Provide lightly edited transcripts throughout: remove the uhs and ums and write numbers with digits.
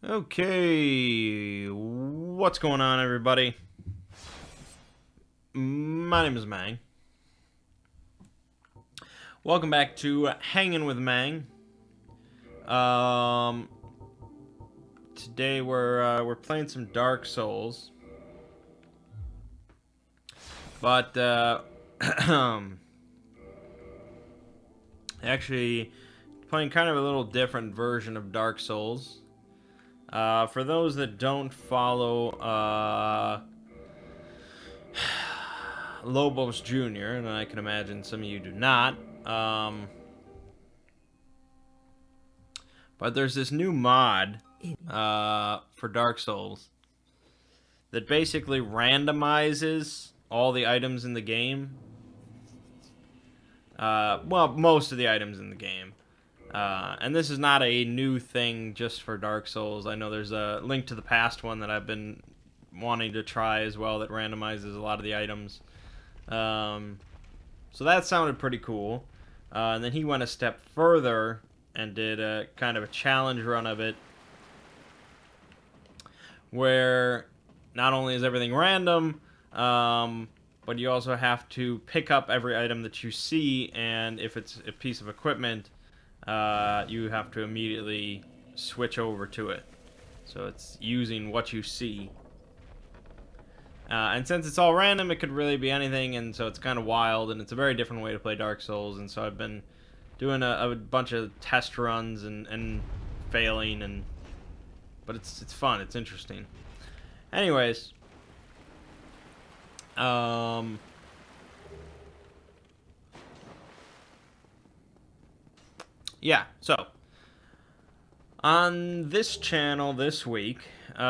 Okay, what's going on, everybody? My name is Mangg. Welcome back to Hanging with Mangg. Um, Today we're playing some Dark Souls, but actually playing kind of a little different version of Dark Souls. For those that don't follow Lobos Jr., and I can imagine some of you do not. But there's this new mod for Dark Souls that basically randomizes all the items in the game. Well, most of the items in the game. And this is not a new thing just for Dark Souls. I know there's a Link to the Past one that I've been wanting to try as well that randomizes a lot of the items. So that sounded pretty cool. And then he went a step further and did a kind of a challenge run of it where not only is everything random, but you also have to pick up every item that you see, and if it's a piece of equipment, you have to immediately switch over to it. So it's using what you see. And since it's all random, it could really be anything, and so it's kind of wild, and it's a very different way to play Dark Souls, and so I've been doing a bunch of test runs and failing, but it's fun, it's interesting. Anyways, yeah, so on this channel this week, there's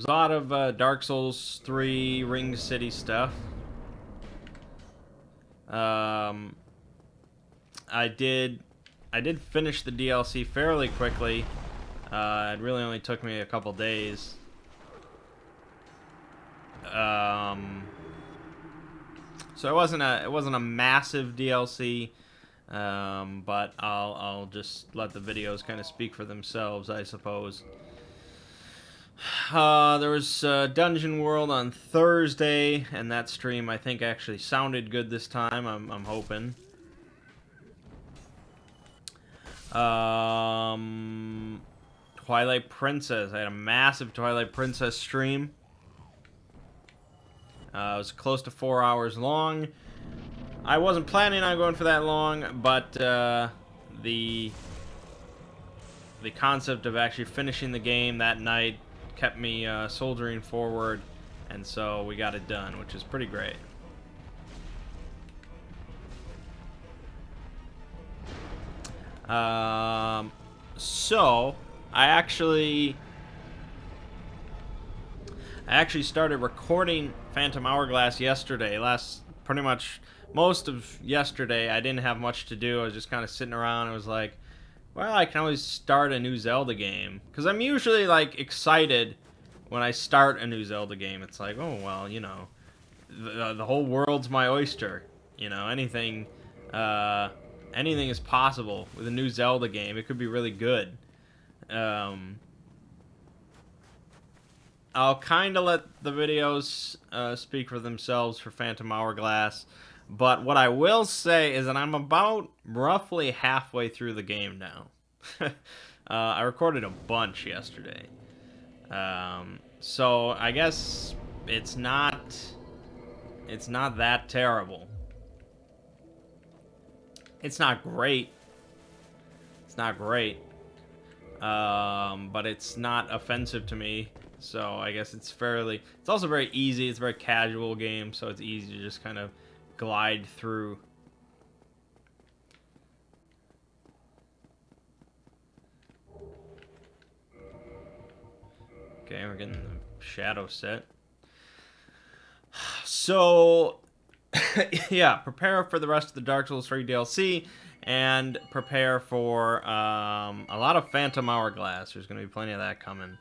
a lot of Dark Souls 3 Ring City stuff. I did finish the DLC fairly quickly. It really only took me a couple days. So it wasn't a massive DLC, but I'll just let the videos kind of speak for themselves, I suppose. There was Dungeon World on Thursday, and that stream I think actually sounded good this time. I'm hoping. Twilight Princess. I had a massive Twilight Princess stream. It was close to 4 hours long. I wasn't planning on going for that long, but the concept of actually finishing the game that night kept me soldiering forward, and so we got it done, which is pretty great. So I actually started recording Phantom Hourglass yesterday. Pretty much most of yesterday, I didn't have much to do. I was just kind of sitting around. I was like, well, I can always start a new Zelda game. Because I'm usually, like, excited when I start a new Zelda game. It's like, oh, well, you know, the whole world's my oyster. You know, anything is possible with a new Zelda game. It could be really good. I'll kind of let the videos speak for themselves for Phantom Hourglass. But what I will say is that I'm about roughly halfway through the game now. I recorded a bunch yesterday. So I guess it's not that terrible. It's not great. It's not great. But it's not offensive to me. So I guess it's also very easy. It's a very casual game, so it's easy to just kind of glide through. Okay, we're getting the shadow set. So, yeah, prepare for the rest of the Dark Souls 3 DLC, and prepare for a lot of Phantom Hourglass. There's going to be plenty of that coming.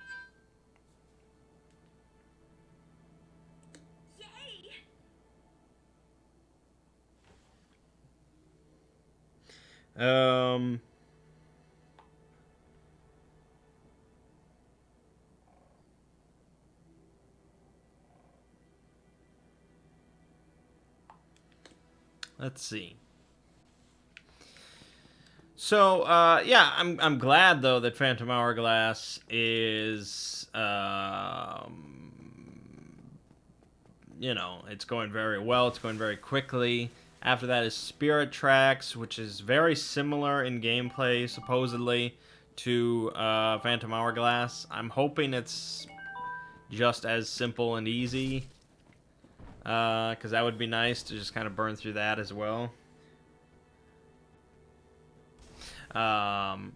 Um, let's see. So, yeah, I'm glad though that Phantom Hourglass is, it's going very well. It's going very quickly. After that is Spirit Tracks, which is very similar in gameplay, supposedly, to Phantom Hourglass. I'm hoping it's just as simple and easy, because that would be nice to just kind of burn through that as well. Um,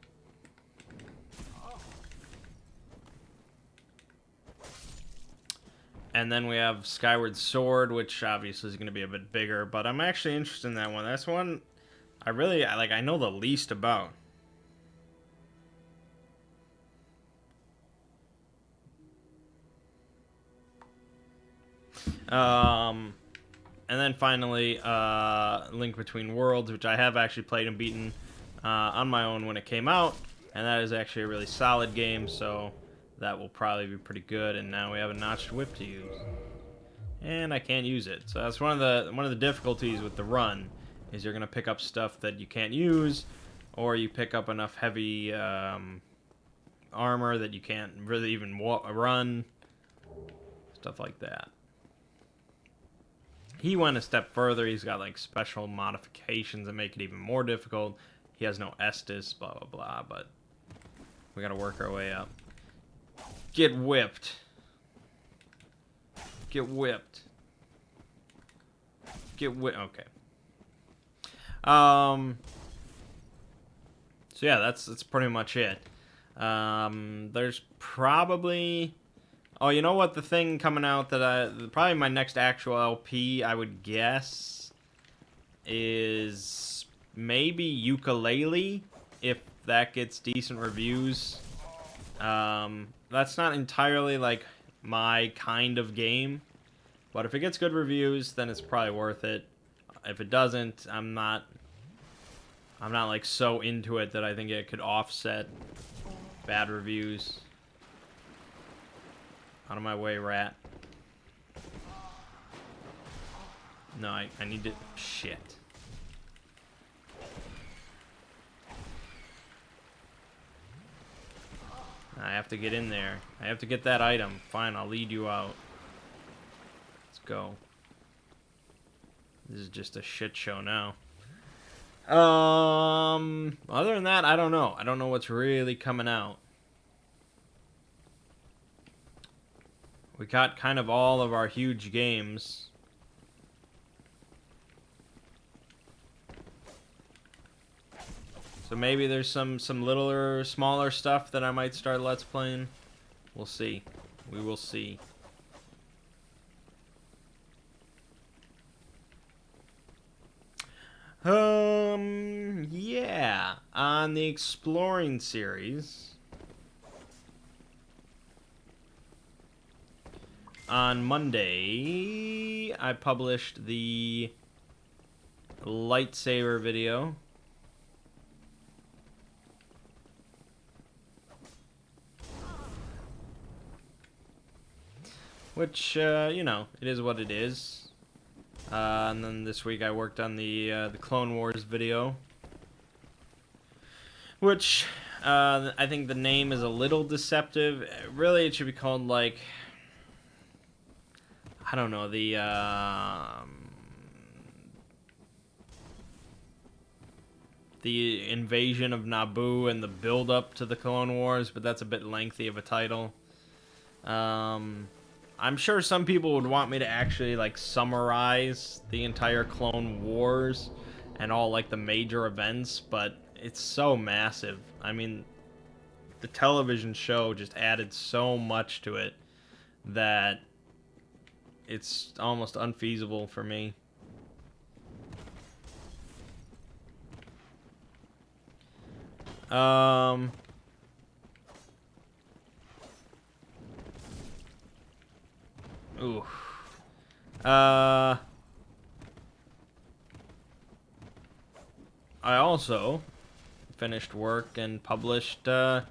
and then we have Skyward Sword, which obviously is going to be a bit bigger, but I'm actually interested in that one. That's one I know the least about. And then finally, Link Between Worlds, which I have actually played and beaten on my own when it came out, and that is actually a really solid game, so that will probably be pretty good. And now we have a notched whip to use, and I can't use it. So that's one of the difficulties with the run, is you're gonna pick up stuff that you can't use, or you pick up enough heavy armor that you can't really even run, stuff like that. He went a step further. He's got like special modifications that make it even more difficult. He has no Estus, blah blah blah, but we gotta work our way up. Get whipped. Get whipped. Get whipped. Okay. So yeah, that's pretty much it. There's probably... Oh, you know what? The thing coming out that probably my next actual LP, I would guess, is maybe Ukulele, if that gets decent reviews. That's not entirely like my kind of game, but if it gets good reviews, then it's probably worth it. If it doesn't, I'm not like so into it that I think it could offset bad reviews. Out of my way, rat. No, I need to... Shit. I have to get in there. I have to get that item. Fine, I'll lead you out. Let's go. This is just a shit show now. Other than that, I don't know. I don't know what's really coming out. We got kind of all of our huge games. So maybe there's some littler, smaller stuff that I might start Let's Playing. We'll see. We will see. Yeah. On the Exploring series, on Monday, I published the lightsaber video. Which, you know, it is what it is. And then this week I worked on the Clone Wars video. Which, I think the name is a little deceptive. Really, it should be called, like... I don't know, the invasion of Naboo and the build-up to the Clone Wars, but that's a bit lengthy of a title. I'm sure some people would want me to actually, like, summarize the entire Clone Wars and all, like, the major events, but it's so massive. I mean, the television show just added so much to it that it's almost unfeasible for me. Ooh. I also finished work and published the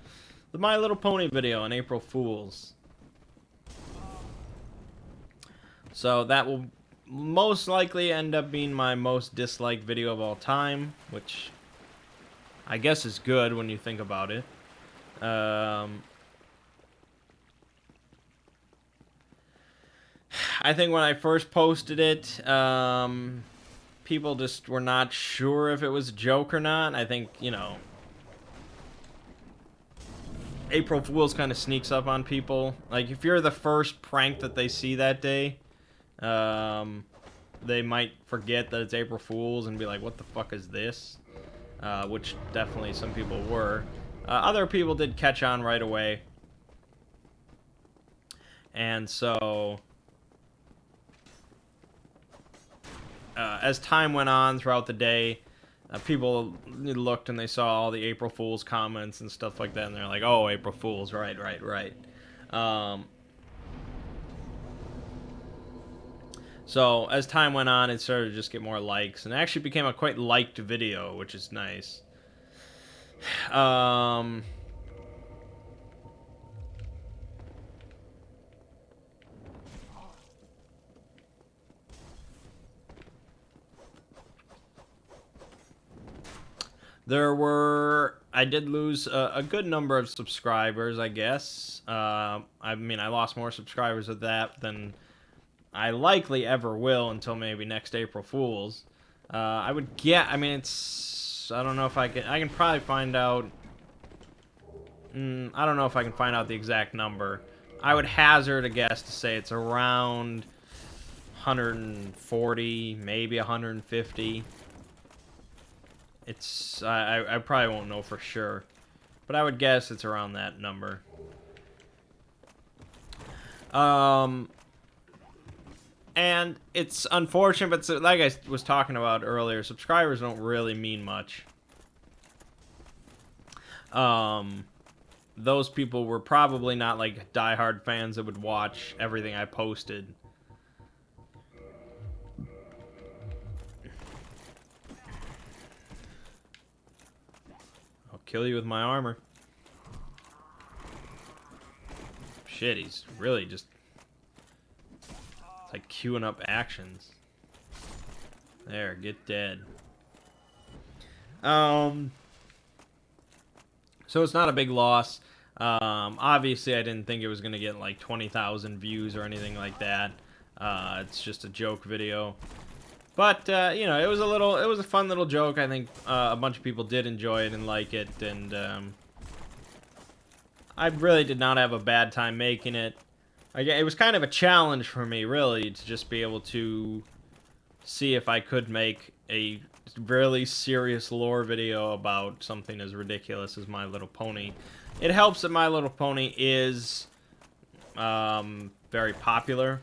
My Little Pony video on April Fools. So that will most likely end up being my most disliked video of all time, which I guess is good when you think about it. I think when I first posted it, people just were not sure if it was a joke or not. I think, you know, April Fool's kind of sneaks up on people. Like, if you're the first prank that they see that day, they might forget that it's April Fool's and be like, what the fuck is this? Which definitely some people were. Other people did catch on right away. And so, as time went on throughout the day, people looked and they saw all the April Fool's comments and stuff like that, and they're like, oh, April Fool's, right. So, as time went on, it started to just get more likes, and it actually became a quite liked video, which is nice. I did lose a good number of subscribers, I guess. I mean, I lost more subscribers with that than I likely ever will until maybe next April Fool's. I would get, I mean, I don't know if I can probably find out, I don't know if I can find out the exact number. I would hazard a guess to say it's around 140, maybe 150. I probably won't know for sure, but I would guess it's around that number. And it's unfortunate, but like I was talking about earlier, subscribers don't really mean much. Those people were probably not like diehard fans that would watch everything I posted. I'll kill you with my armor. Shit, he's really just... It's like queuing up actions. There, get dead. So it's not a big loss. Obviously, I didn't think it was gonna get like 20,000 views or anything like that. It's just a joke video. But, you know, it was a fun little joke. I think a bunch of people did enjoy it and like it, and I really did not have a bad time making it. It was kind of a challenge for me, really, to just be able to see if I could make a really serious lore video about something as ridiculous as My Little Pony. It helps that My Little Pony is very popular.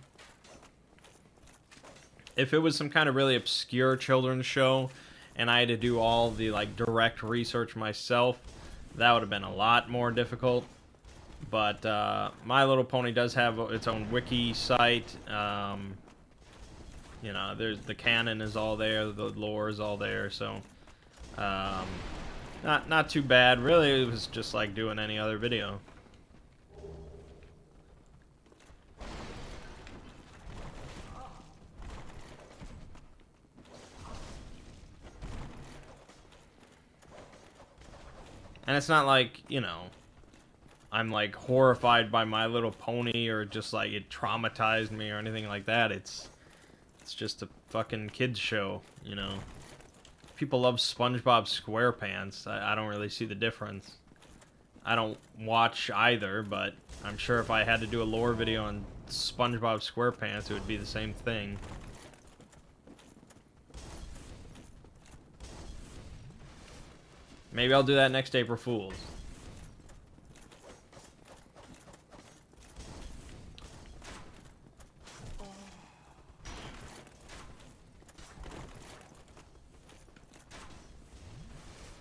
If it was some kind of really obscure children's show and I had to do all the like direct research myself, that would have been a lot more difficult. But My Little Pony does have its own wiki site. You know, the canon is all there, the lore is all there, so not too bad. Really, it was just like doing any other video. And it's not like, you know, I'm like horrified by My Little Pony or just like it traumatized me or anything like that. It's just a fucking kids show, you know. People love SpongeBob SquarePants. I don't really see the difference. I don't watch either, but I'm sure if I had to do a lore video on SpongeBob SquarePants, it would be the same thing. Maybe I'll do that next April Fool's.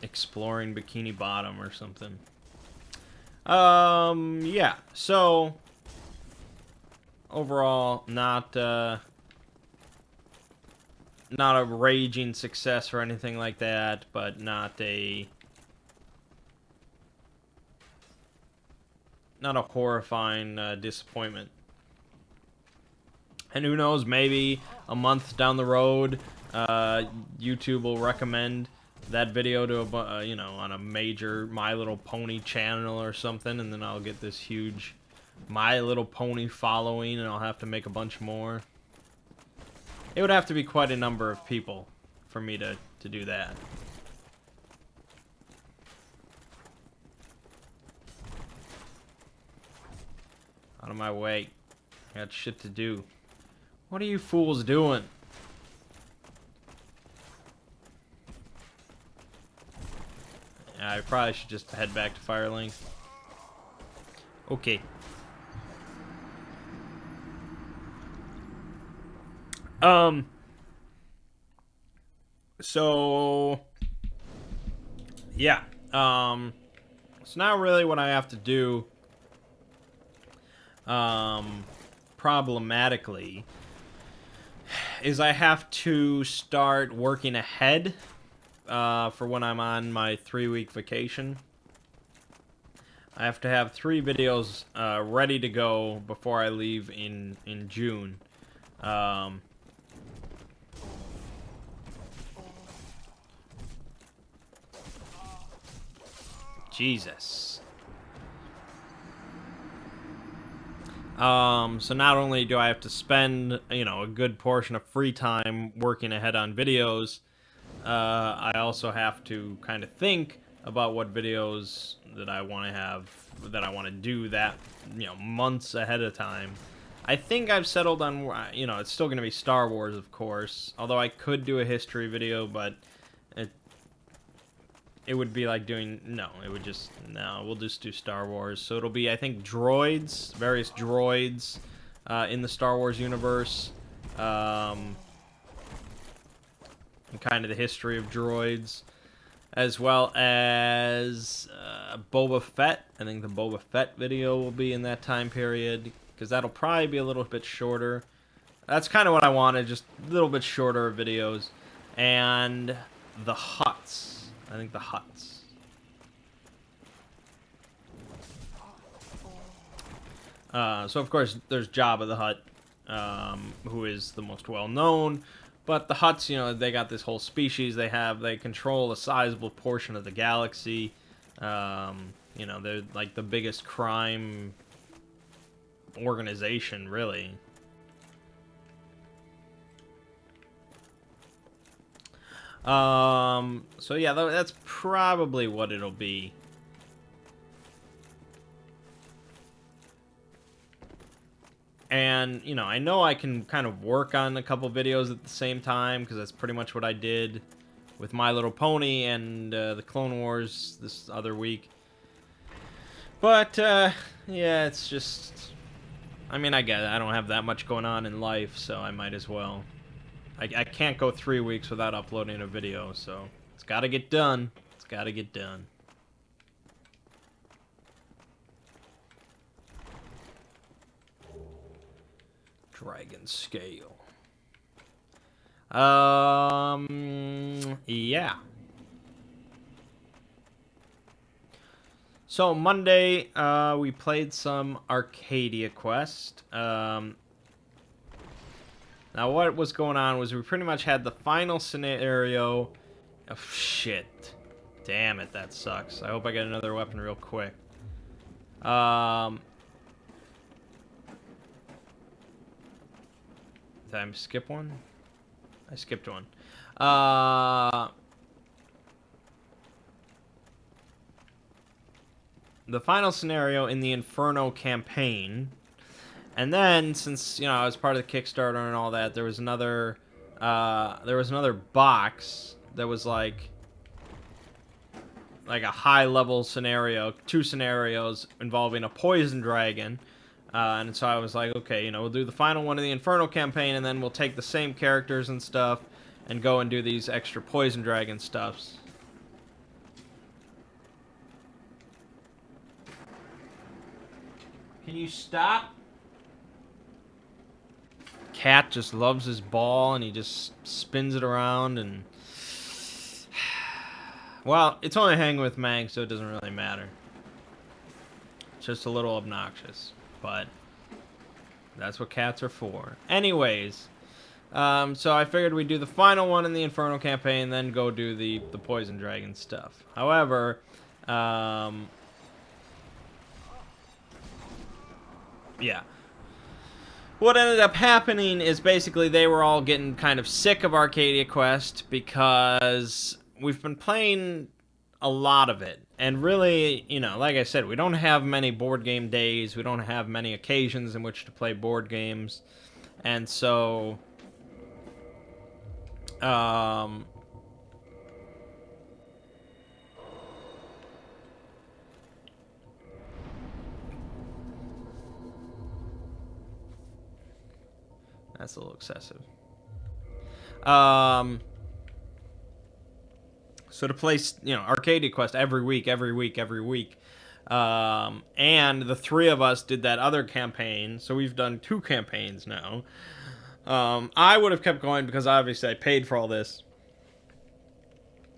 Exploring Bikini Bottom or something. Yeah. So overall, not not a raging success or anything like that, but not a horrifying disappointment. And who knows, maybe a month down the road, YouTube will recommend that video to a you know, on a major My Little Pony channel or something, and then I'll get this huge My Little Pony following, and I'll have to make a bunch more. It would have to be quite a number of people for me to do that. Out of my way. I got shit to do. What are you fools doing? I probably should just head back to Firelink. Okay. So yeah. So now really what I have to do, problematically, is I have to start working ahead for when I'm on my 3-week vacation. I have to have 3 videos ready to go before I leave in June. Jesus. So not only do I have to spend, you know, a good portion of free time working ahead on videos, I also have to kind of think about what videos that I want to have, that I want to do that, you know, months ahead of time. I think I've settled on, you know, it's still going to be Star Wars, of course, although I could do a history video, but it would be like doing, no, it would just, no, we'll just do Star Wars. So it'll be, I think, droids, various droids in the Star Wars universe, and kind of the history of droids, as well as Boba Fett. I think the Boba Fett video will be in that time period, because that'll probably be a little bit shorter. That's kind of what I wanted, just a little bit shorter videos. And the Hutts. I think the Hutts. So of course there's Jabba the Hutt, who is the most well-known. But the Hutts, you know, they got this whole species. They control a sizable portion of the galaxy. You know, they're like the biggest crime organization, really. So yeah, that's probably what it'll be. And, you know I can kind of work on a couple videos at the same time, because that's pretty much what I did with My Little Pony and the Clone Wars this other week. But, yeah, it's just, I mean, I get it. I don't have that much going on in life, so I might as well. I can't go 3 weeks without uploading a video, so it's got to get done. It's got to get done. Dragon scale. Yeah. So Monday, we played some Arcadia Quest. Now, what was going on was we pretty much had the final scenario. Oh, shit. Damn it, that sucks. I hope I get another weapon real quick. Did I skip one? I skipped one. The final scenario in the Inferno campaign. And then, since, you know, I was part of the Kickstarter and all that, there was another box that was like a high-level scenario, 2 scenarios involving a poison dragon. And so I was like, okay, you know, we'll do the final one of the Inferno campaign, and then we'll take the same characters and stuff and go and do these extra poison dragon stuffs. Can you stop? cat just loves his ball and he just spins it around and... Well, it's only hanging with Mangg, so it doesn't really matter. It's just a little obnoxious, but that's what cats are for. Anyways, so I figured we'd do the final one in the Inferno campaign, then go do the Poison Dragon stuff. However, yeah. What ended up happening is basically they were all getting kind of sick of Arcadia Quest because we've been playing a lot of it. And really, you know, like I said, we don't have many board game days. We don't have many occasions in which to play board games. And so... that's a little excessive. So to play, you know, Arcadia Quest every week, and the three of us did that other campaign, so we've done 2 campaigns now. I would have kept going because obviously I paid for all this.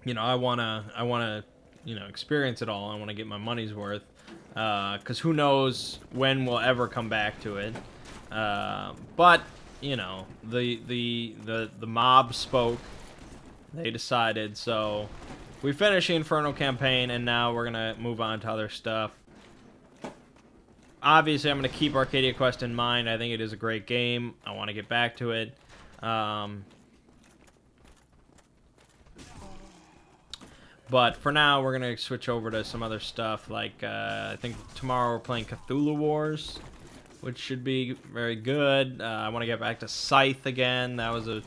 You know, I wanna, you know, experience it all. I want to get my money's worth, because who knows when we'll ever come back to it. But you know, the mob spoke. They decided, so we finished the Inferno campaign, and now we're gonna move on to other stuff. Obviously, I'm gonna keep Arcadia Quest in mind. I think it is a great game. I want to get back to it. But for now, we're gonna switch over to some other stuff. Like I think tomorrow we're playing Cthulhu Wars, which should be very good. I want to get back to Scythe again. That was a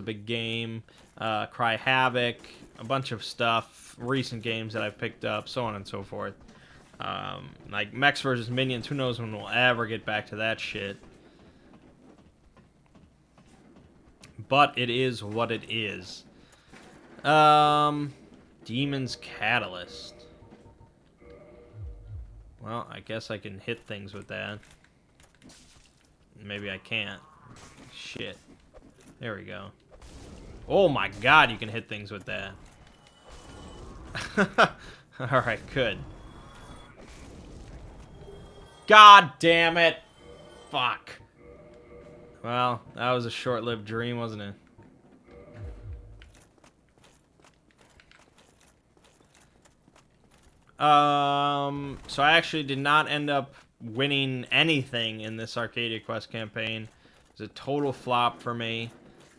big game. Cry Havoc, a bunch of stuff, recent games that I've picked up, so on and so forth. Like Mechs vs. Minions, who knows when we'll ever get back to that shit. But it is what it is. Demon's Catalyst. Well, I guess I can hit things with that. Maybe I can't. Shit. There we go. Oh my god, you can hit things with that. Alright, good. God damn it! Fuck. Well, that was a short-lived dream, wasn't it? So I actually did not end up winning anything in this Arcadia Quest campaign. It was a total flop for me.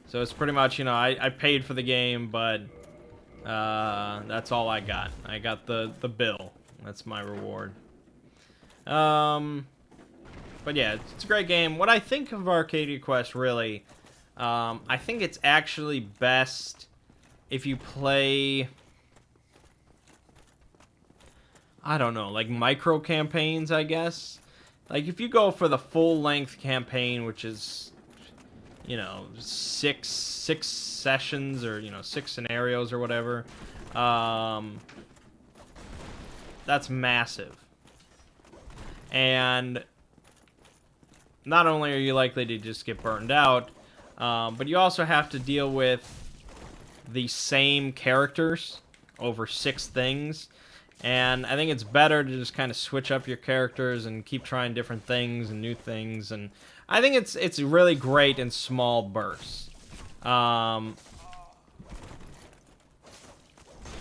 So it's pretty much, you know, I paid for the game, but that's all I got. I got the bill. That's my reward. But yeah, it's a great game. What I think of Arcadia Quest, really, I think it's actually best if you play... I don't know, like micro campaigns, I guess. Like if you go for the full-length campaign, which is, you know, six sessions or, you know, 6 scenarios or whatever, that's massive. And not only are you likely to just get burned out, but you also have to deal with the same characters over 6 things. And I think it's better to just kind of switch up your characters and keep trying different things and new things. And I think it's really great in small bursts.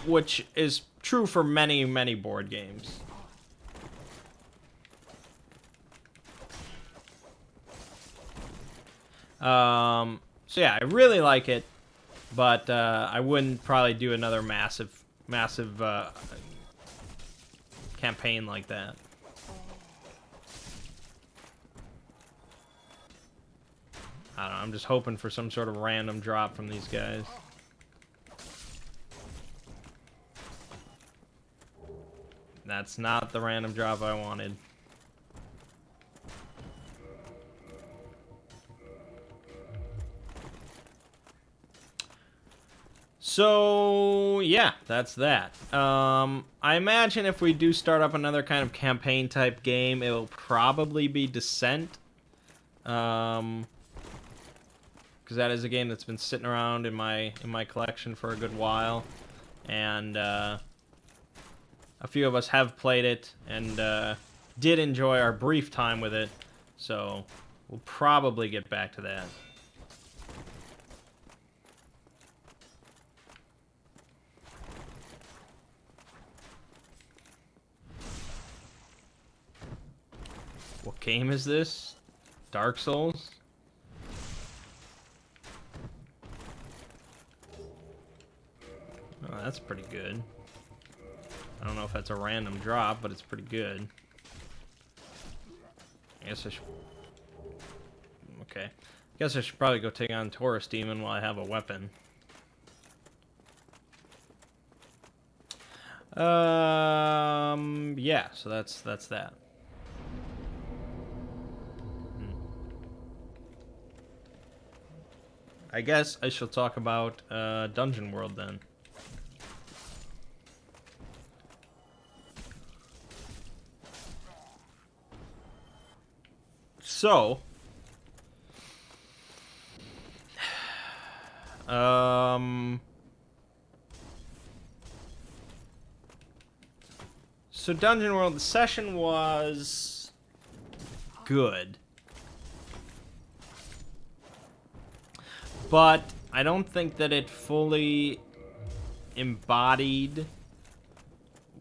Which is true for many, many board games. So yeah, I really like it. But I wouldn't probably do another massive campaign like that. I don't know, I'm just hoping for some sort of random drop from these guys. That's not the random drop I wanted. So, yeah, that's that. I imagine if we do start up another kind of campaign-type game, it'll probably be Descent. because that is a game that's been sitting around in my collection for a good while, and a few of us have played it and did enjoy our brief time with it, so we'll probably get back to that. What game is this? Dark Souls? Oh, that's pretty good. I don't know if that's a random drop, but it's pretty good. I guess I should... Okay. I guess I should probably go take on Taurus Demon while I have a weapon. Yeah, so that's that. I guess I shall talk about Dungeon World then. So, so Dungeon World, the session was good. But I don't think that it fully embodied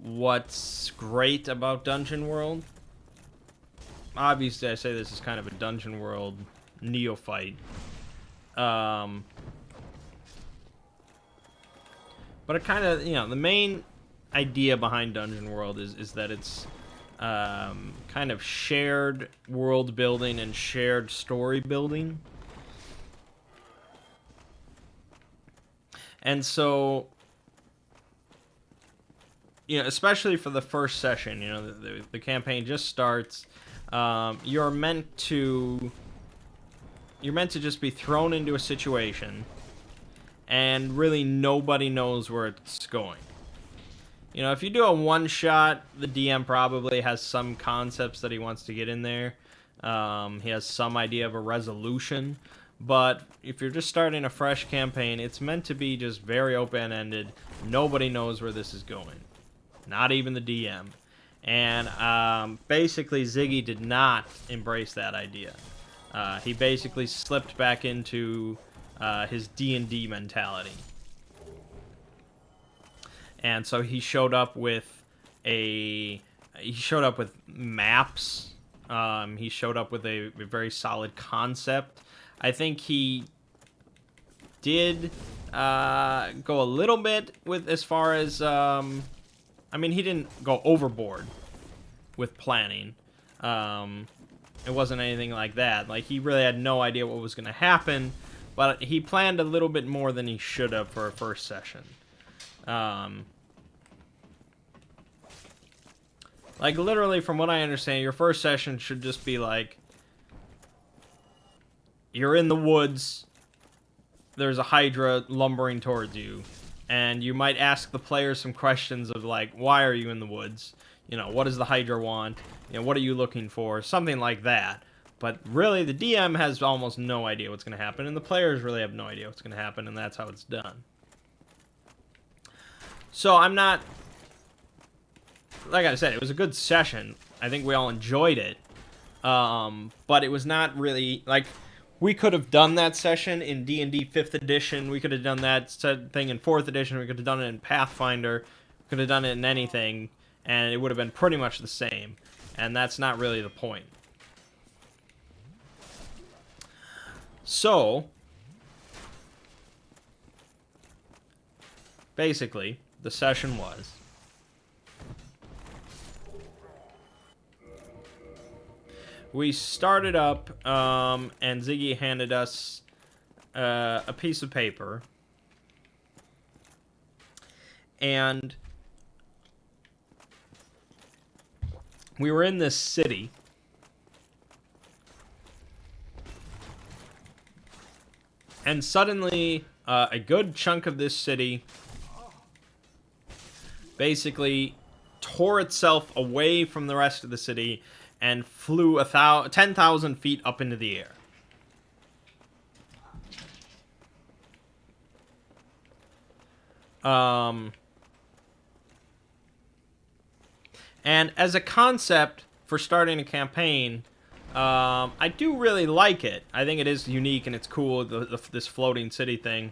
what's great about Dungeon World. Obviously, I say this is kind of a Dungeon World neophyte. But it kind of, you know, the main idea behind Dungeon World is that it's kind of shared world building and shared story building. And so, you know, especially for the first session, you know, the campaign just starts. You're meant to just be thrown into a situation, and really nobody knows where it's going. You know, if you do a one-shot, the DM probably has some concepts that he wants to get in there. He has some idea of a resolution. But if you're just starting a fresh campaign, it's meant to be just very open-ended. Nobody knows where this is going. Not even the DM. And basically, Ziggy did not embrace that idea. He basically slipped back into his D&D mentality. And so he showed up with maps. He showed up with a very solid concept. I think he did go a little bit with as far as I mean, he didn't go overboard with planning. It wasn't anything like that. Like, he really had no idea what was going to happen, but he planned a little bit more than he should have for a first session. Like, literally, from what I understand, your first session should just be like, you're in the woods, there's a Hydra lumbering towards you, and you might ask the players some questions of, like, why are you in the woods? You know, what does the Hydra want? You know, what are you looking for? Something like that. But really, the DM has almost no idea what's going to happen, and the players really have no idea what's going to happen, and that's how it's done. So I'm not... Like I said, it was a good session. I think we all enjoyed it. But it was not really... Like, we could have done that session in D&D 5th edition. We could have done that thing in 4th edition. We could have done it in Pathfinder. We could have done it in anything, and it would have been pretty much the same. And that's not really the point. So, basically, the session was... We started up, and Ziggy handed us a piece of paper. And we were in this city. And suddenly, a good chunk of this city basically tore itself away from the rest of the city and flew 10,000 feet up into the air. Um, and as a concept for starting a campaign, I do really like it. I think it is unique and it's cool, this floating city thing.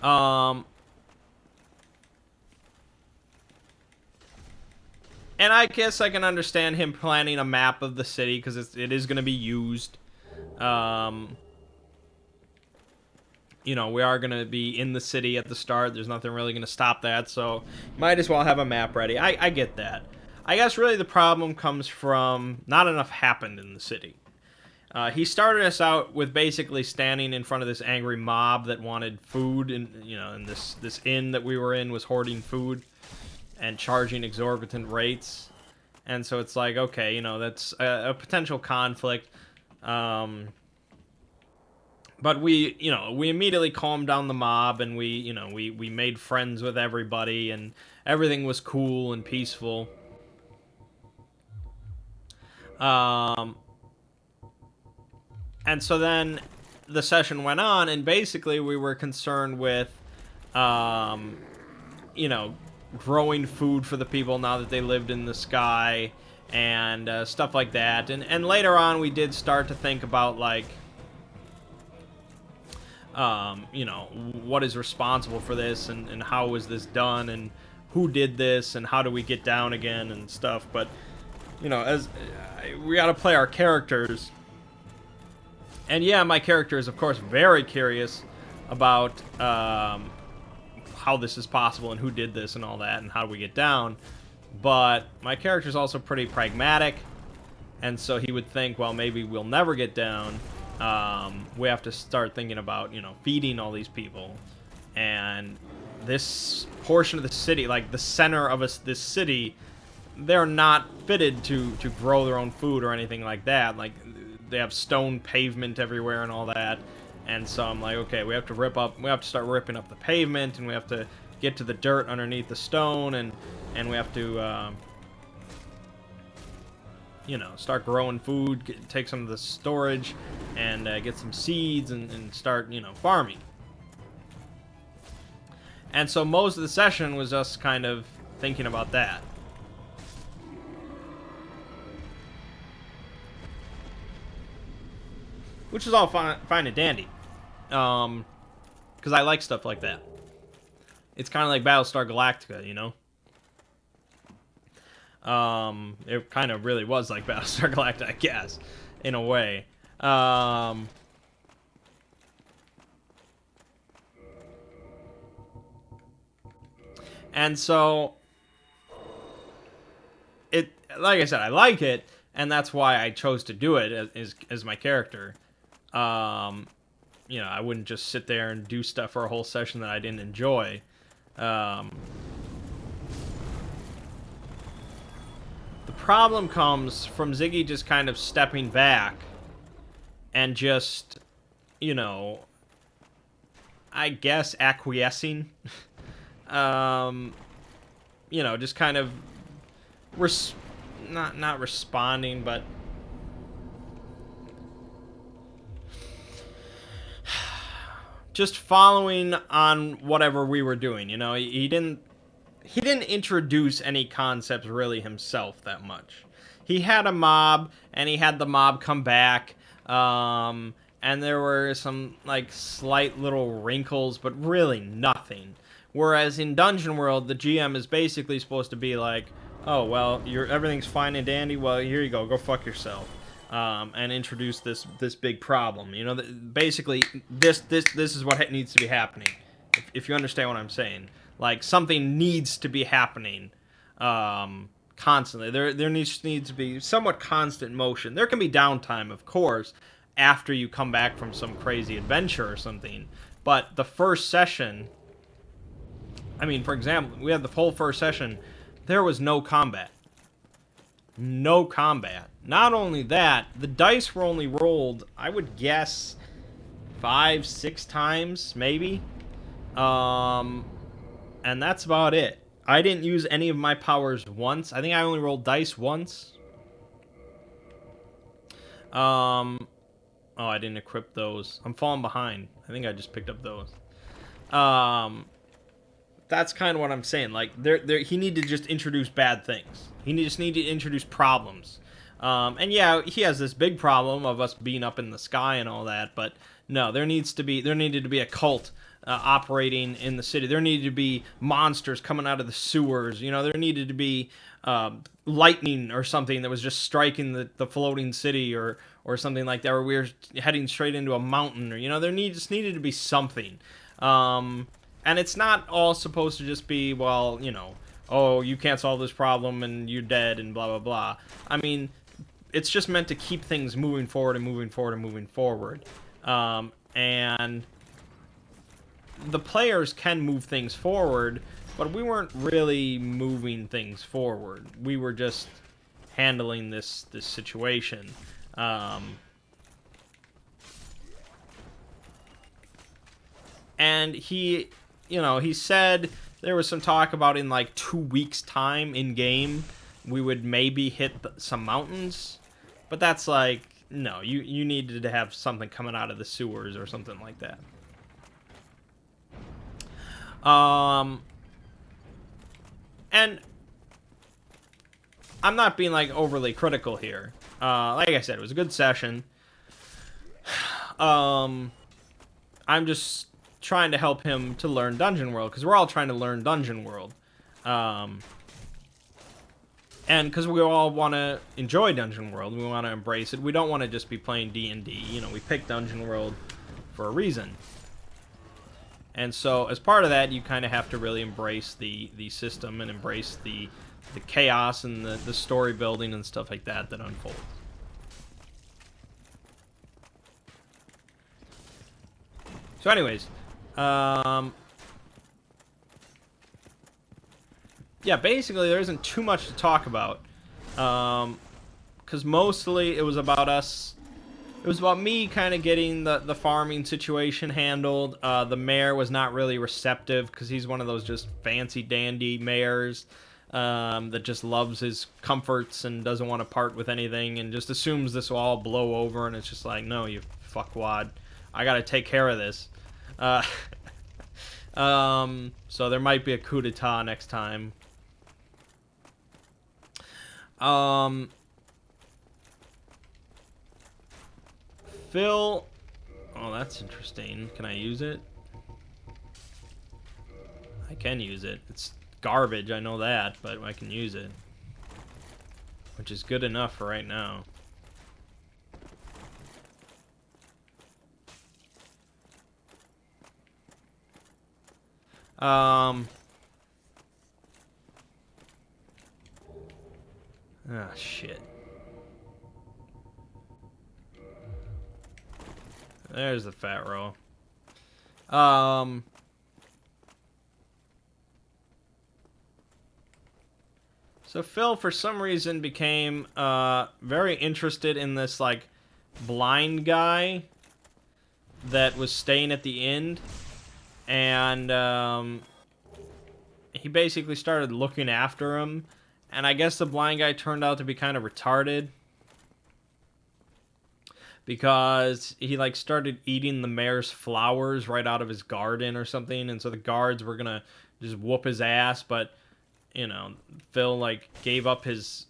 Um, and I guess I can understand him planning a map of the city because it is going to be used. Um, we are going to be in the city at the start. There's nothing really going to stop that, so might as well have a map ready. I get that. I guess really the problem comes from not enough happened in the city. He started us out with basically standing in front of this angry mob that wanted food, and this inn that we were in was hoarding food and charging exorbitant rates. And so it's like, okay, that's a potential conflict. But we immediately calmed down the mob, and we made friends with everybody, and everything was cool and peaceful. Um, and so then the session went on, and basically we were concerned with, um, you know, growing food for the people now that they lived in the sky, and stuff like that. And later on, we did start to think about, like, what is responsible for this, and how was this done, and who did this, and how do we get down again, and stuff. But, as we got to play our characters. And yeah, my character is, of course, very curious about how this is possible and who did this and all that and how do we get down. But my character is also pretty pragmatic, and so he would think, well, maybe we'll never get down. We have to start thinking about, feeding all these people. And this portion of the city, like the center of this city, they're not fitted to grow their own food or anything like that. Like, they have stone pavement everywhere and all that. And so I'm like, okay, we have to start ripping up the pavement, and we have to get to the dirt underneath the stone, and we have to, start growing food, take some of the storage, and get some seeds, and start, farming. And so most of the session was us kind of thinking about that. Which is all fine and dandy. Because I like stuff like that. It's kind of like Battlestar Galactica, It kind of really was like Battlestar Galactica, I guess, in a way. And so, like I said, I like it, and that's why I chose to do it as my character. I wouldn't just sit there and do stuff for a whole session that I didn't enjoy. The problem comes from Ziggy just kind of stepping back and just, I guess acquiescing. Just kind of not responding, but just following on whatever we were doing. He didn't introduce any concepts really himself that much. He had a mob, and he had the mob come back, and there were some, like, slight little wrinkles, but really nothing. Whereas in Dungeon World, the GM is basically supposed to be like, oh, well, everything's fine and dandy, well, here you go fuck yourself. And introduce this big problem. Basically, this is what needs to be happening. If you understand what I'm saying, like, something needs to be happening, constantly. There needs to be somewhat constant motion. There can be downtime, of course, after you come back from some crazy adventure or something. But the first session, I mean, for example, we had the whole first session. There was no combat. No combat. Not only that, the dice were only rolled, I would guess, 5-6 times, maybe. And that's about it. I didn't use any of my powers once. I think I only rolled dice once. Oh, I didn't equip those. I'm falling behind. I think I just picked up those. That's kind of what I'm saying. Like, he need to just introduce bad things. Just need to introduce problems. And yeah, he has this big problem of us being up in the sky and all that. But no, there needed to be a cult operating in the city. There needed to be monsters coming out of the sewers. You know, there needed to be lightning or something that was just striking the floating city or something like that. Or we were heading straight into a mountain. Or just needed to be something. And it's not all supposed to just be, well, oh, you can't solve this problem and you're dead and blah, blah, blah. I mean, it's just meant to keep things moving forward and moving forward and moving forward. And the players can move things forward, but we weren't really moving things forward. We were just handling this situation. And he said there was some talk about in like 2 weeks' time in game we would maybe hit some mountains, but that's like, no, you needed to have something coming out of the sewers or something like that. And I'm not being like overly critical here. Like I said, it was a good session. I'm just trying to help him to learn Dungeon World, because we're all trying to learn Dungeon World. And because we all want to enjoy Dungeon World, we want to embrace it. We don't want to just be playing D&D. We picked Dungeon World for a reason. And so, as part of that, you kind of have to really embrace the system and embrace the chaos and the story building and stuff like that unfolds. So anyways, yeah, basically there isn't too much to talk about, because mostly it was about us. It was about me kind of getting the farming situation handled. The mayor was not really receptive, because he's one of those just fancy dandy mayors that just loves his comforts and doesn't want to part with anything and just assumes this will all blow over, and it's just like, no, you fuckwad, I gotta take care of this. So there might be a coup d'etat next time. Phil, oh, that's interesting. Can I use it? I can use it. It's garbage, I know that, but I can use it, which is good enough for right now. Ah, shit. There's the fat roll. So Phil, for some reason, became very interested in this, like, blind guy that was staying at the inn. And he basically started looking after him. And I guess the blind guy turned out to be kind of retarded, because he, like, started eating the mayor's flowers right out of his garden or something. And so the guards were gonna just whoop his ass, but, Phil, like, gave up his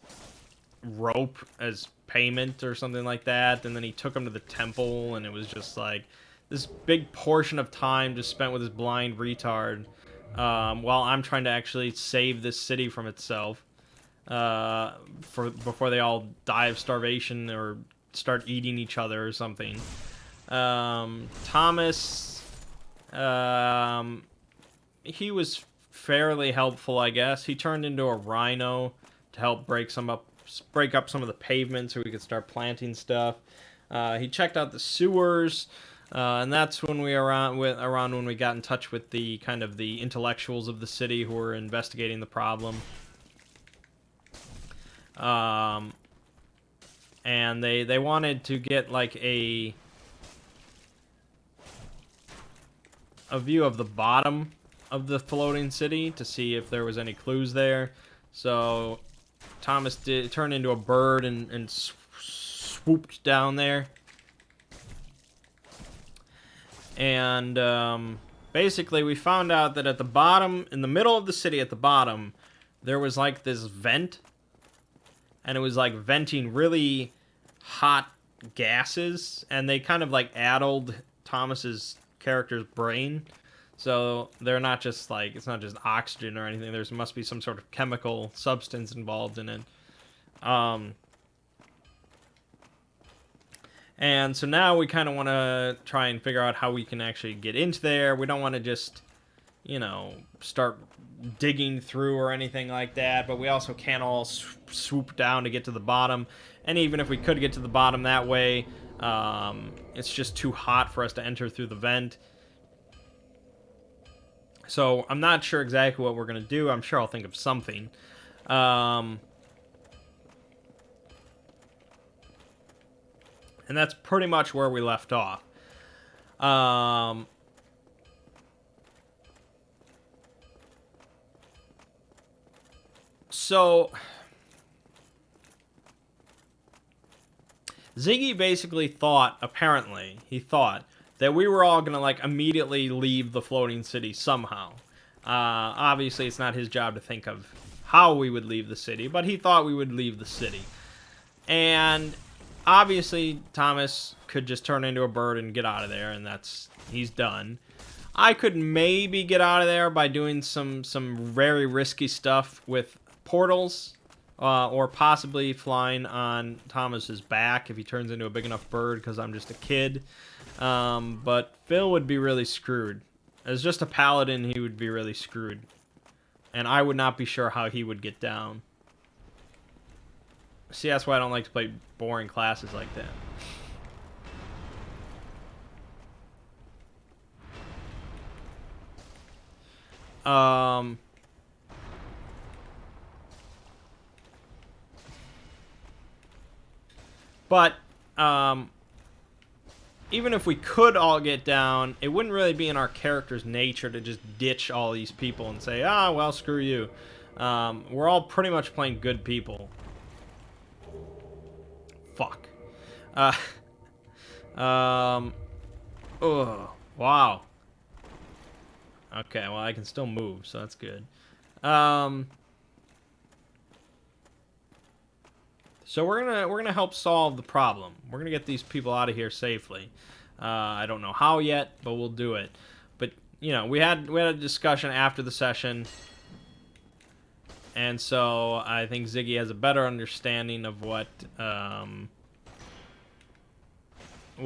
rope as payment or something like that. And then he took him to the temple, and it was just, like, this big portion of time just spent with this blind retard, while I'm trying to actually save this city from itself, before they all die of starvation or start eating each other or something. Thomas, he was fairly helpful, I guess. He turned into a rhino to help break up some of the pavement so we could start planting stuff. He checked out the sewers, and that's when around when we got in touch with the kind of the intellectuals of the city who were investigating the problem. And they wanted to get, like, a view of the bottom of the floating city to see if there was any clues there. So Thomas turned into a bird and swooped down there. And basically we found out that at the bottom, in the middle of the city at the bottom, there was like this vent, and it was like venting really hot gases, and they kind of like addled Thomas's character's brain. So they're not just like, it's not just oxygen or anything. There must be some sort of chemical substance involved in it. And so now we kind of want to try and figure out how we can actually get into there. We don't want to just, you know, start digging through or anything like that, but we also can't all swoop down to get to the bottom. And even if we could get to the bottom that way, it's just too hot for us to enter through the vent. So I'm not sure exactly what we're going to do. I'm sure I'll think of something. And that's pretty much where we left off. So Ziggy basically thought, apparently, he thought that we were all going to, like, immediately leave the floating city somehow. Obviously, it's not his job to think of how we would leave the city, but he thought we would leave the city. And obviously, Thomas could just turn into a bird and get out of there, and he's done. I could maybe get out of there by doing some very risky stuff with portals, or possibly flying on Thomas's back if he turns into a big enough bird, because I'm just a kid. But Phil would be really screwed. As just a paladin, he would be really screwed. And I would not be sure how he would get down. See, that's why I don't like to play boring classes like that. But, even if we could all get down, it wouldn't really be in our character's nature to just ditch all these people and say, ah, well, screw you. We're all pretty much playing good people. Fuck. Oh, wow. Okay, well, I can still move, so that's good. So we're gonna help solve the problem. We're gonna get these people out of here safely. I don't know how yet, but we'll do it. But you know, we had a discussion after the session, and so I think Ziggy has a better understanding of what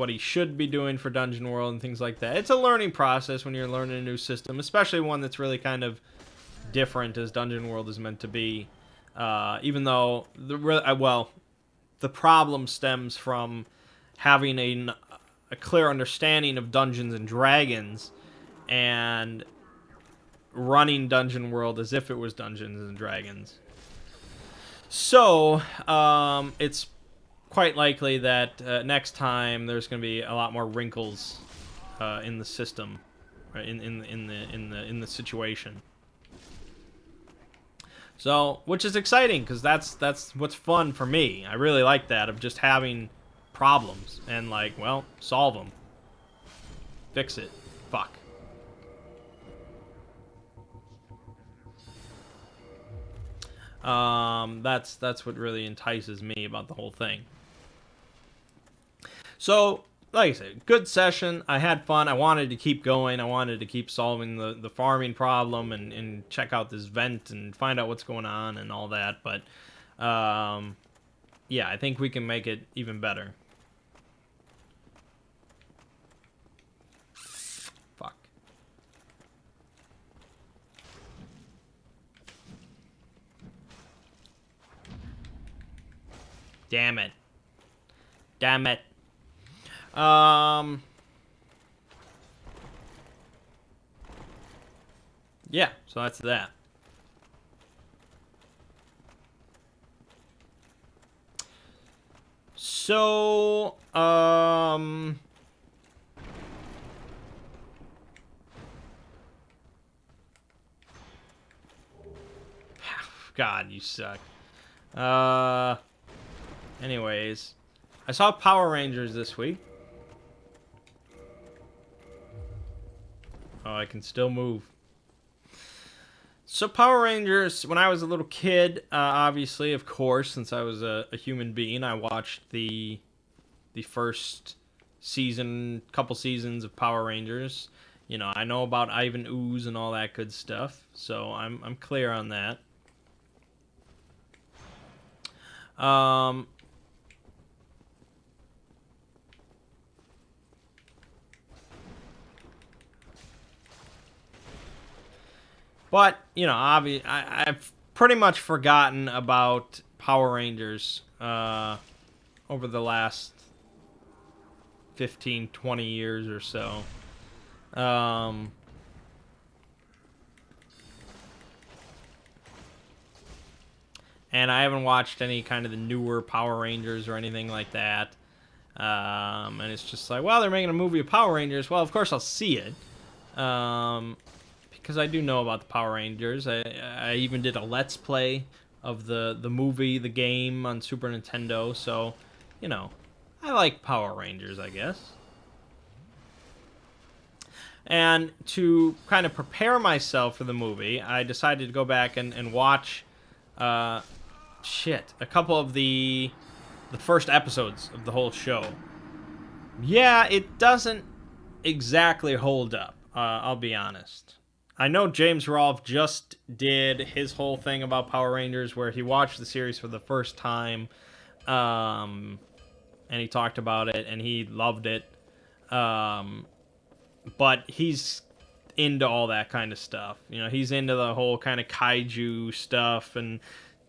he should be doing for Dungeon World and things like that. It's a learning process when you're learning a new system, especially one that's really kind of different as Dungeon World is meant to be. Even though the problem stems from having a clear understanding of Dungeons and Dragons and running Dungeon World as if it was Dungeons and Dragons. So, it's quite likely that next time there's going to be a lot more wrinkles in the system, right, in the situation. So, which is exciting, because that's what's fun for me. I really like that, of just having problems and, like, well, solve them. Fix it. Fuck. That's what really entices me about the whole thing. So, like I said, good session. I had fun. I wanted to keep going. I wanted to keep solving the farming problem and check out this vent and find out what's going on and all that. But, yeah, I think we can make it even better. Fuck. Damn it. Damn it. Yeah, so that's that. So, God, you suck. Anyways, I saw Power Rangers this week. Oh, I can still move. So Power Rangers, when I was a little kid, obviously, of course, since I was a human being, I watched the first season, couple seasons of Power Rangers. You know, I know about Ivan Ooze and all that good stuff, so I'm clear on that. Um, but you know, I've pretty much forgotten about Power Rangers over the last 15, 20 years or so. Um, and I haven't watched any kind of the newer Power Rangers or anything like that. And it's just like, well, they're making a movie of Power Rangers. Well, of course I'll see it. Because I do know about the Power Rangers. I even did a Let's Play of the movie, the game on Super Nintendo. So, you know, I like Power Rangers, I guess. And to kind of prepare myself for the movie, I decided to go back and watch, uh, a couple of the first episodes of the whole show. Yeah, it doesn't exactly hold up. I'll be honest. I know James Rolfe just did his whole thing about Power Rangers where he watched the series for the first time, um, and he talked about it and he loved it. Um, but he's into all that kind of stuff. You know, he's into the whole kind of kaiju stuff and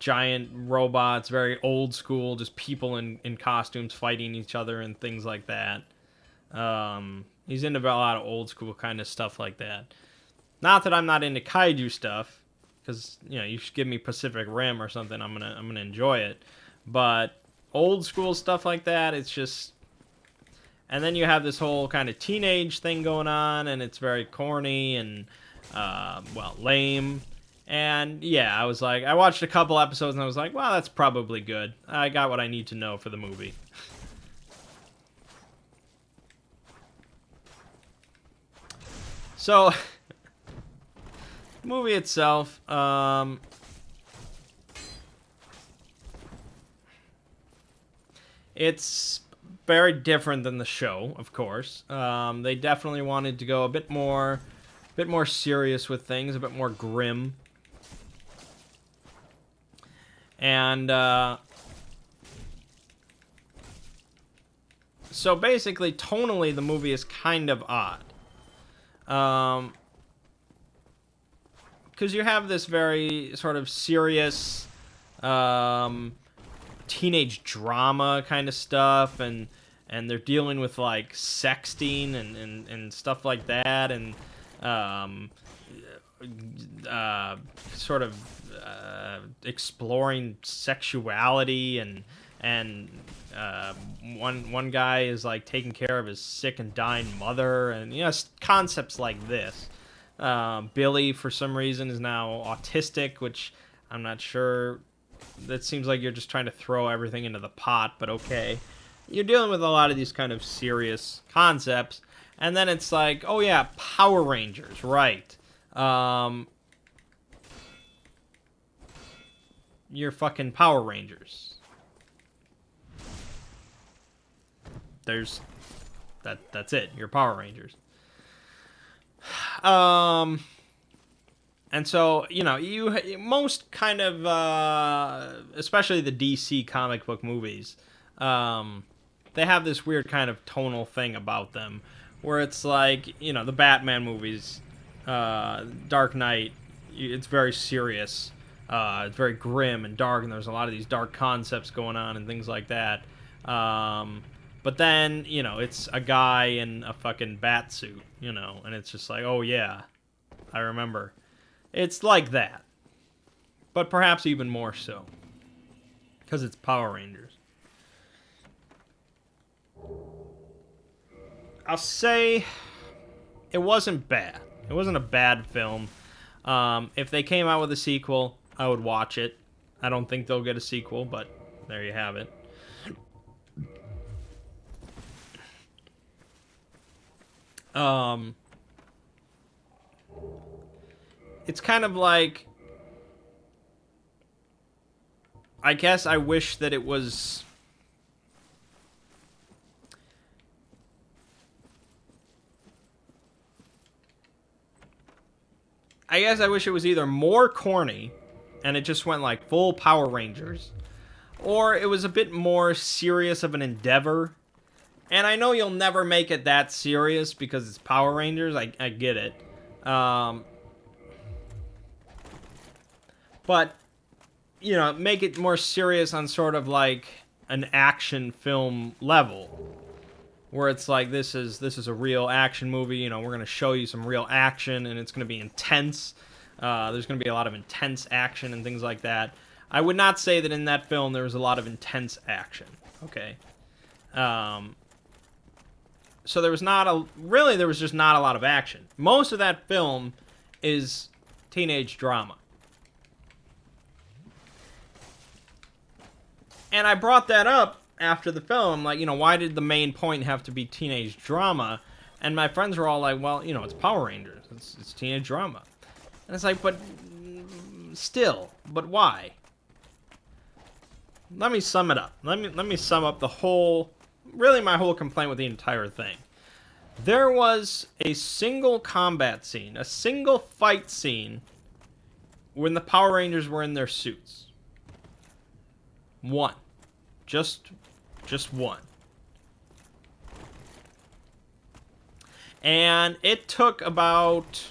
giant robots, very old school, just people in costumes fighting each other and things like that. He's into a lot of old school kind of stuff like that. Not that I'm not into kaiju stuff, because you know you should give me Pacific Rim or something. I'm gonna enjoy it, but old school stuff like that, it's just. And then you have this whole kind of teenage thing going on, and it's very corny and well, lame. And yeah, I watched a couple episodes and I was like, well, that's probably good. I got what I need to know for the movie. So, the movie itself, it's very different than the show, of course. They definitely wanted to go a bit more serious with things, a bit more grim, and so basically, tonally, the movie is kind of odd. Because you have this very sort of serious um, teenage drama kind of stuff, and they're dealing with like sexting and stuff like that, and um, sort of exploring sexuality and one guy is like taking care of his sick and dying mother, and you know concepts like this. Billy, for some reason, is now autistic, which I'm not sure. That seems like you're just trying to throw everything into the pot, but okay. You're dealing with a lot of these kind of serious concepts, and then it's like, oh yeah, Power Rangers, right? You're fucking Power Rangers. There's that's it. You're Power Rangers. Um, and so you know most kind of especially the DC comic book movies, they have this weird kind of tonal thing about them, where it's like you know the Batman movies, Dark Knight, it's very serious. It's very grim and dark, and there's a lot of these dark concepts going on and things like that. But then, you know, it's a guy in a fucking bat suit, you know, and it's just like, oh yeah, I remember. It's like that. But perhaps even more so. Because it's Power Rangers. I'll say it wasn't bad. It wasn't a bad film. If they came out with a sequel, I would watch it. I don't think they'll get a sequel, but there you have it. Um, it's kind of like, I guess I wish that it was... I guess I wish it was either more corny, and it just went like full Power Rangers, or it was a bit more serious of an endeavor. And I know you'll never make it that serious because it's Power Rangers. I get it. But, you know, make it more serious on sort of like an action film level, where it's like, this is a real action movie. You know, we're going to show you some real action, and it's going to be intense. There's going to be a lot of intense action and things like that. I would not say that in that film there was a lot of intense action. Okay. So there was just not a lot of action. Most of that film is teenage drama. And I brought that up after the film, like, you know, why did the main point have to be teenage drama? And my friends were all like, well, you know, it's Power Rangers. It's teenage drama. And it's like, but still, but why? Let me sum it up. Let me sum up my whole complaint with the entire thing. There was a single combat scene, a single fight scene when the Power Rangers were in their suits. One. Just one. And it took about,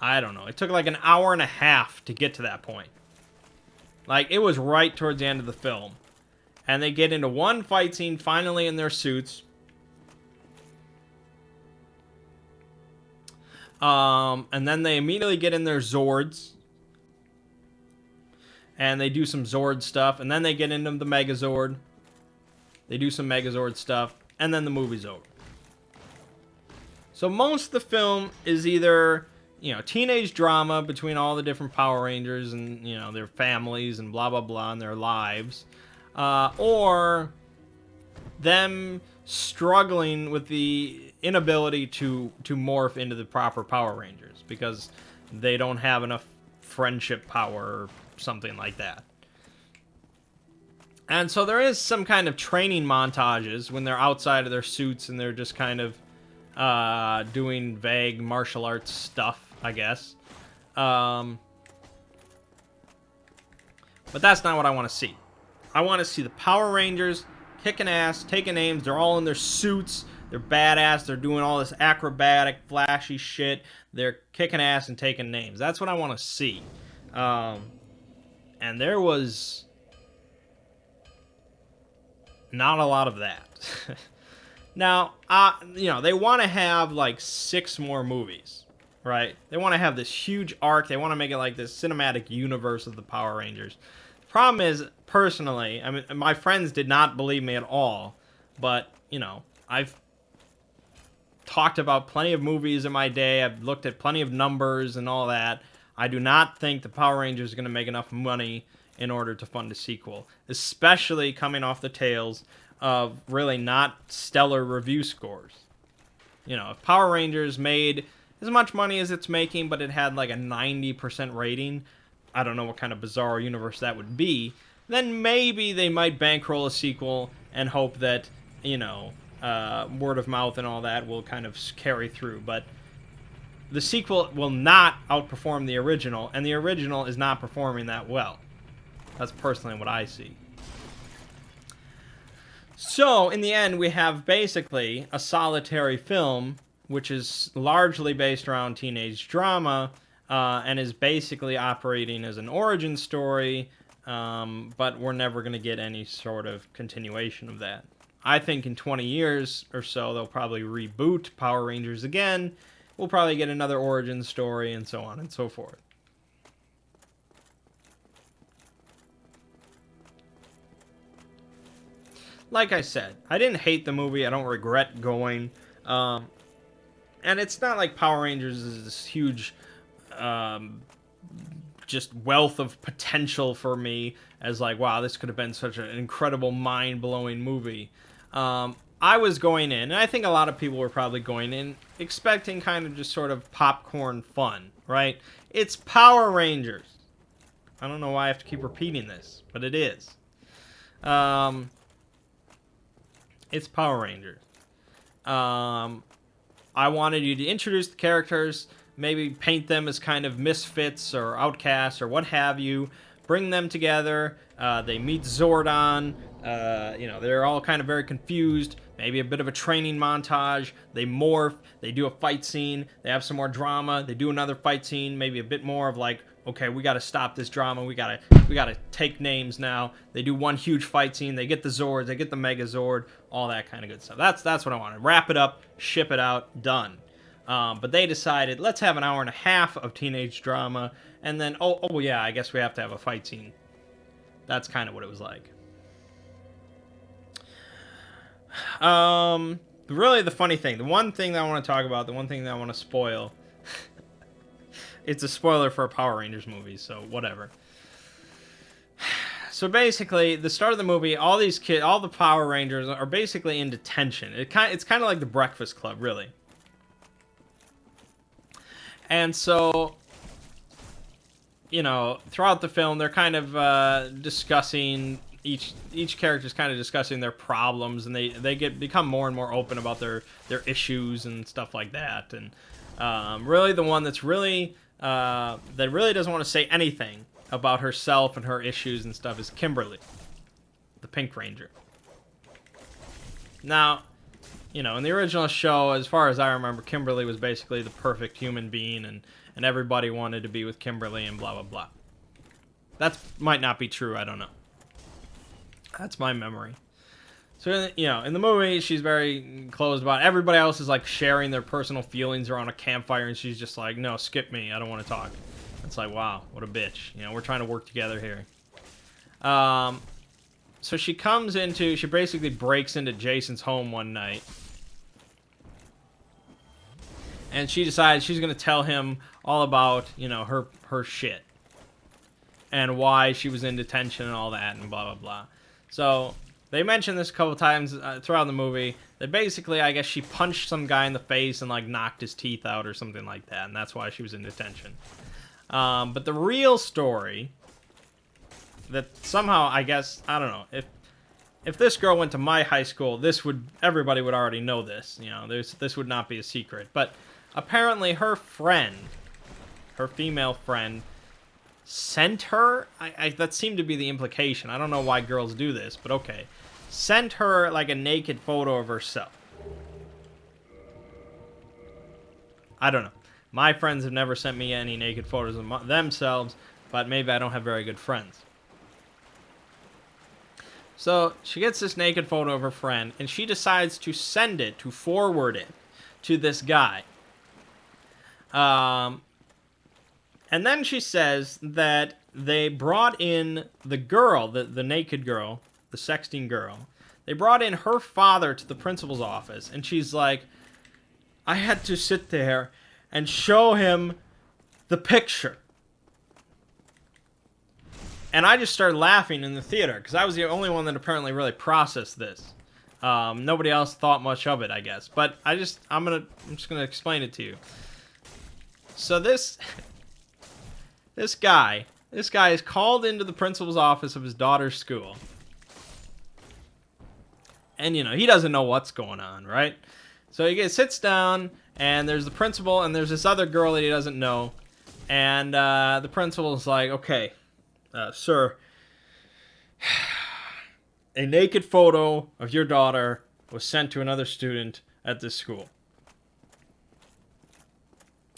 I don't know, it took like an hour and a half to get to that point. Like, it was right towards the end of the film. And they get into one fight scene, finally in their suits. And then they immediately get in their Zords. And they do some Zord stuff. And then they get into the Megazord. They do some Megazord stuff. And then the movie's over. So most of the film is either, you know, teenage drama between all the different Power Rangers and, you know, their families and blah, blah, blah, and their lives. Or them struggling with the inability to morph into the proper Power Rangers because they don't have enough friendship power or something like that. And so there is some kind of training montages when they're outside of their suits and they're just kind of doing vague martial arts stuff, I guess. But that's not what I want to see. I want to see the Power Rangers kicking ass, taking names. They're all in their suits. They're badass. They're doing all this acrobatic, flashy shit. They're kicking ass and taking names. That's what I want to see. And there was not a lot of that. Now, you know, they want to have like 6 more movies, right? They want to have this huge arc. They want to make it like this cinematic universe of the Power Rangers. The problem is, personally, I mean, my friends did not believe me at all, but, you know, I've talked about plenty of movies in my day. I've looked at plenty of numbers and all that. I do not think the Power Rangers are going to make enough money in order to fund a sequel, especially coming off the tails of really not stellar review scores. You know, if Power Rangers made as much money as it's making, but it had like a 90% rating, I don't know what kind of bizarre universe that would be, then maybe they might bankroll a sequel and hope that, you know, word of mouth and all that will kind of carry through. But the sequel will not outperform the original, and the original is not performing that well. That's personally what I see. So, in the end, we have basically a solitary film, which is largely based around teenage drama, and is basically operating as an origin story, but we're never going to get any sort of continuation of that. I think in 20 years or so, they'll probably reboot Power Rangers again. We'll probably get another origin story, and so on and so forth. Like I said, I didn't hate the movie. I don't regret going. And it's not like Power Rangers is this huge just wealth of potential for me as like, wow, this could have been such an incredible, mind-blowing movie. I was going in, and I think a lot of people were probably going in expecting kind of just sort of popcorn fun, right? It's Power Rangers. I don't know why I have to keep repeating this, but it is. Um, it's Power Rangers. I wanted you to introduce the characters, maybe paint them as kind of misfits or outcasts or what have you. Bring them together. They meet Zordon. They're all kind of very confused. Maybe a bit of a training montage. They morph. They do a fight scene. They have some more drama. They do another fight scene. Maybe a bit more of like, okay, we got to stop this drama. We gotta take names now. They do one huge fight scene. They get the Zords. They get the Megazord. All that kind of good stuff. That's what I wanted. Wrap it up. Ship it out. Done. But they decided, let's have an hour and a half of teenage drama, and then, oh yeah, I guess we have to have a fight scene. That's kind of what it was like. Really the funny thing, the one thing that I want to talk about, the one thing that I want to spoil, it's a spoiler for a Power Rangers movie, so whatever. So basically, the start of the movie, all the Power Rangers are basically in detention. It's kind of like the Breakfast Club, really. And so, throughout the film, they're kind of discussing, each character's kind of discussing their problems, and they become more and more open about their issues and stuff like that. And really the one that really doesn't want to say anything about herself and her issues and stuff is Kimberly, the Pink Ranger. Now, in the original show, as far as I remember, Kimberly was basically the perfect human being, and everybody wanted to be with Kimberly and blah, blah, blah. That might not be true, I don't know. That's my memory. So, in the movie, she's very closed about it. Everybody else is, like, sharing their personal feelings around a campfire, and she's just like, no, skip me, I don't want to talk. It's like, wow, what a bitch. We're trying to work together here. So she basically breaks into Jason's home one night. And she decides she's going to tell him all about, her shit. And why she was in detention and all that and blah, blah, blah. So, they mention this a couple times throughout the movie. That basically, I guess she punched some guy in the face and, like, knocked his teeth out or something like that. And that's why she was in detention. But the real story, that somehow, I guess, I don't know, if this girl went to my high school, everybody would already know this. This would not be a secret. But apparently her female friend, sent her, that seemed to be the implication. I don't know why girls do this, but okay. Sent her, like, a naked photo of herself. I don't know. My friends have never sent me any naked photos of themselves, but maybe I don't have very good friends. So, she gets this naked photo of her friend, and she decides to forward it to this guy. And then she says that they brought in the girl, the naked girl, the sexting girl. They brought in her father to the principal's office, and she's like, I had to sit there and show him the picture. And I just started laughing in the theater, because I was the only one that apparently really processed this. Nobody else thought much of it, I guess. But I'm just gonna explain it to you. So this guy is called into the principal's office of his daughter's school. And, he doesn't know what's going on, right? So he sits down, and there's the principal, and there's this other girl that he doesn't know. And the principal's like, okay, sir, a naked photo of your daughter was sent to another student at this school.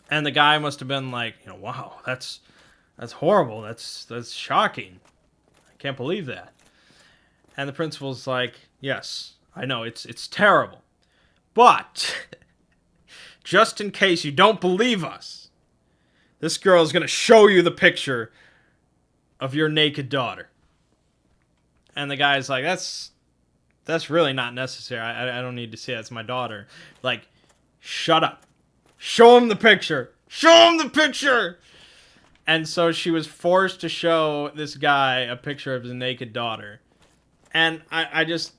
And the guy must have been like, wow, that's horrible. That's shocking. I can't believe that. And the principal's like, yes, I know, it's terrible. But, just in case you don't believe us, this girl is going to show you the picture of your naked daughter. And the guy's like, that's really not necessary. I don't need to see that. It's my daughter. Like, shut up. Show him the picture. Show him the picture! And so she was forced to show this guy a picture of his naked daughter. And I just,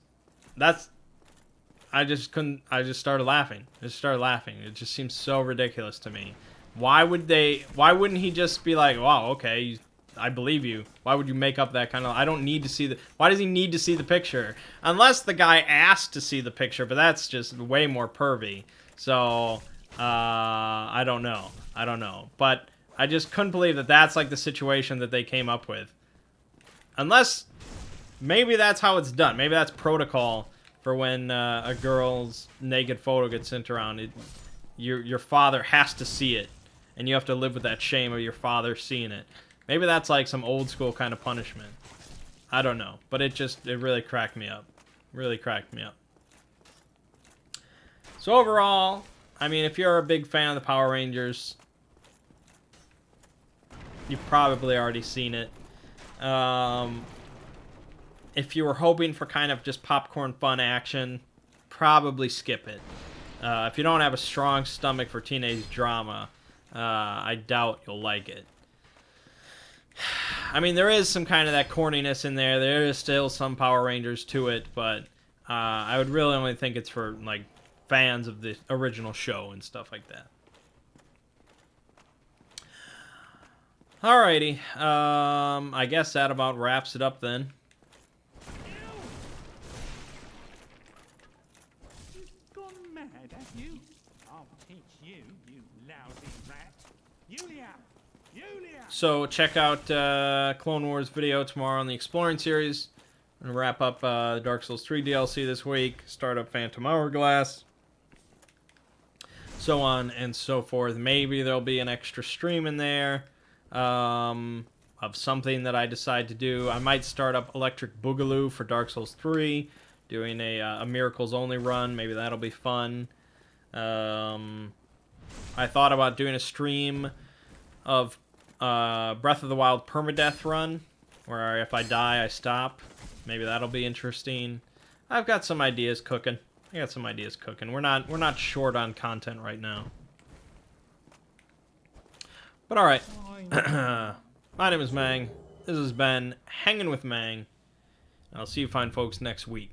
I just couldn't. I just started laughing. It just seems so ridiculous to me. Why would they? Why wouldn't he just be like, "Wow, okay, I believe you." Why would you make up that kind of? I don't need to see the. Why does he need to see the picture? Unless the guy asked to see the picture, but that's just way more pervy. So I don't know. I don't know. But I just couldn't believe that that's like the situation that they came up with. Unless maybe that's how it's done. Maybe that's protocol for when a girl's naked photo gets sent around. Your father has to see it, and you have to live with that shame of your father seeing it. Maybe that's like some old school kind of punishment. I don't know, but it really cracked me up. Really cracked me up. So overall, I mean, if you're a big fan of the Power Rangers, you've probably already seen it. If you were hoping for kind of just popcorn fun action, probably skip it. If you don't have a strong stomach for teenage drama, I doubt you'll like it. I mean, there is some kind of that corniness in there. There is still some Power Rangers to it, but I would really only think it's for, like, fans of the original show and stuff like that. Alrighty. I guess that about wraps it up then. You've gone mad, have you? I'll teach you, you lousy rat. Yulia! Yulia! So check out Clone Wars video tomorrow on the Exploring series. I'm going to wrap up Dark Souls 3 DLC this week. Start up Phantom Hourglass. So on and so forth. Maybe there'll be an extra stream in there of something that I decide to do. I might start up Electric Boogaloo for Dark Souls 3, doing a Miracles Only run. Maybe that'll be fun. I thought about doing a stream of Breath of the Wild permadeath run, where if I die, I stop. Maybe that'll be interesting. I've got some ideas cooking. We're not short on content right now. But all right. My name is Mangg. This has been Hanging with Mangg. I'll see you fine folks next week.